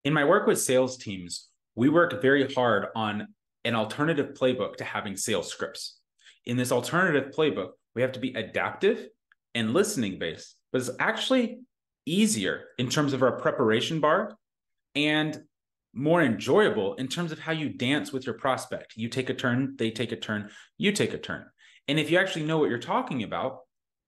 In my work with sales teams, we work very hard on an alternative playbook to having sales scripts. In this alternative playbook, we have to be adaptive and listening based, but it's actually easier in terms of our preparation bar and more enjoyable in terms of how you dance with your prospect. You take a turn, they take a turn, you take a turn. And if you actually know what you're talking about,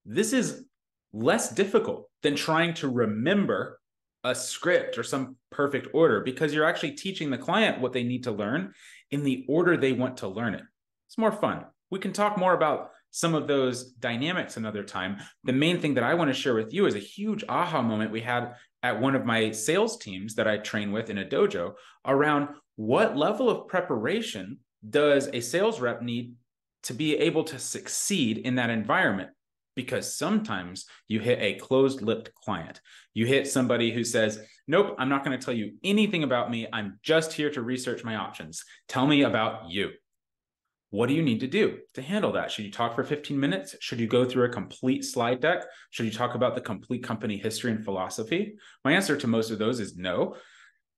this is less difficult than trying to remember a script or some perfect order, because you're actually teaching the client what they need to learn in the order they want to learn it. It's more fun. We can talk more about some of those dynamics another time. The main thing that I want to share with you is a huge aha moment we had at one of my sales teams that I train with in a dojo around what level of preparation does a sales rep need to be able to succeed in that environment. Because sometimes you hit a closed-lipped client. You hit somebody who says, nope, I'm not going to tell you anything about me. I'm just here to research my options. Tell me about you. What do you need to do to handle that? Should you talk for 15 minutes? Should you go through a complete slide deck? Should you talk about the complete company history and philosophy? My answer to most of those is no.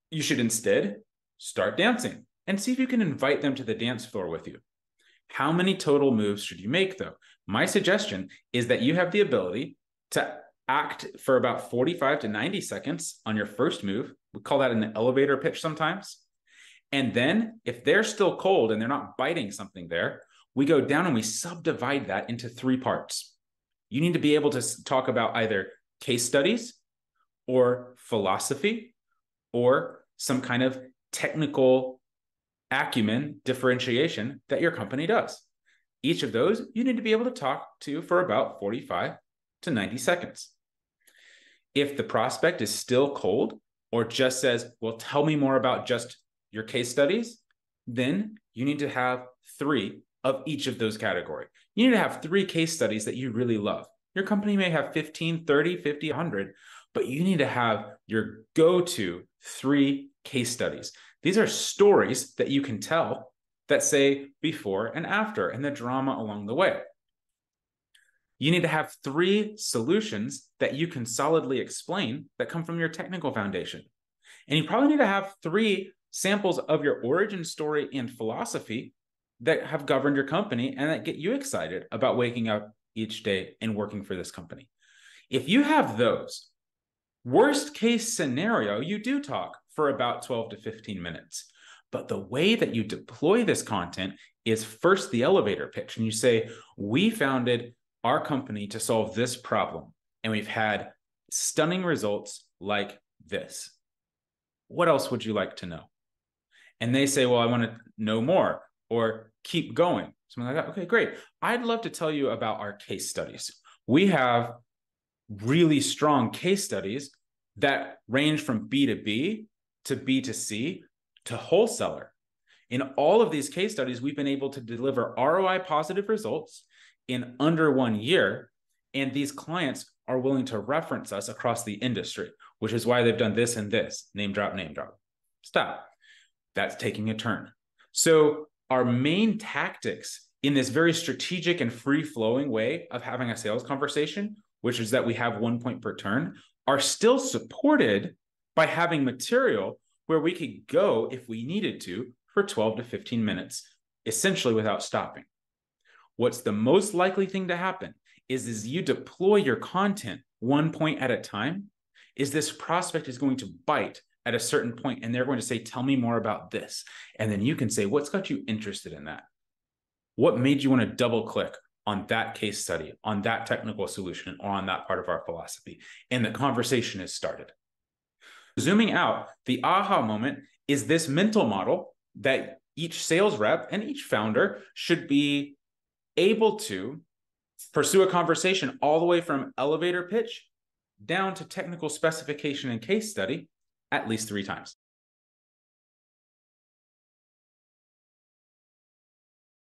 You should instead start dancing and see if you can invite them to the dance floor with you. How many total moves should you make, though? My suggestion is that you have the ability to act for about 45 to 90 seconds on your first move. We call that an elevator pitch sometimes. And then if they're still cold and they're not biting something there, we go down and we subdivide that into 3 parts. You need to be able to talk about either case studies or philosophy or some kind of technical acumen differentiation that your company does. Each of those you need to be able to talk to for about 45 to 90 seconds. If the prospect is still cold or just says, well, tell me more about just your case studies, then you need to have 3 of each of those categories. You need to have 3 case studies that you really love. Your company may have 15, 30, 50, 100, but you need to have your go-to 3 case studies. These are stories that you can tell that say before and after and the drama along the way. You need to have 3 solutions that you can solidly explain that come from your technical foundation. And you probably need to have 3 samples of your origin story and philosophy that have governed your company and that get you excited about waking up each day and working for this company. If you have those, worst case scenario, you do talk for about 12 to 15 minutes. But the way that you deploy this content is first the elevator pitch. And you say, we founded our company to solve this problem. And we've had stunning results like this. What else would you like to know? And they say, well, I want to know more or keep going. Something like that. Okay, great. I'd love to tell you about our case studies. We have really strong case studies that range from B2B to B2C to wholesaler. In all of these case studies, we've been able to deliver ROI positive results in under 1 year. And these clients are willing to reference us across the industry, which is why they've done this and this. Name drop, name drop. Stop. That's taking a turn. So our main tactics in this very strategic and free-flowing way of having a sales conversation, which is that we have 1 point per turn, are still supported by having material where we could go, if we needed to, for 12 to 15 minutes, essentially without stopping. What's the most likely thing to happen is you deploy your content 1 point at a time, is this prospect is going to bite at a certain point and they're going to say, tell me more about this. And then you can say, what's got you interested in that? What made you want to double click on that case study, on that technical solution, or on that part of our philosophy? And the conversation is started. Zooming out, the aha moment is this mental model that each sales rep and each founder should be able to pursue a conversation all the way from elevator pitch down to technical specification and case study at least 3 times.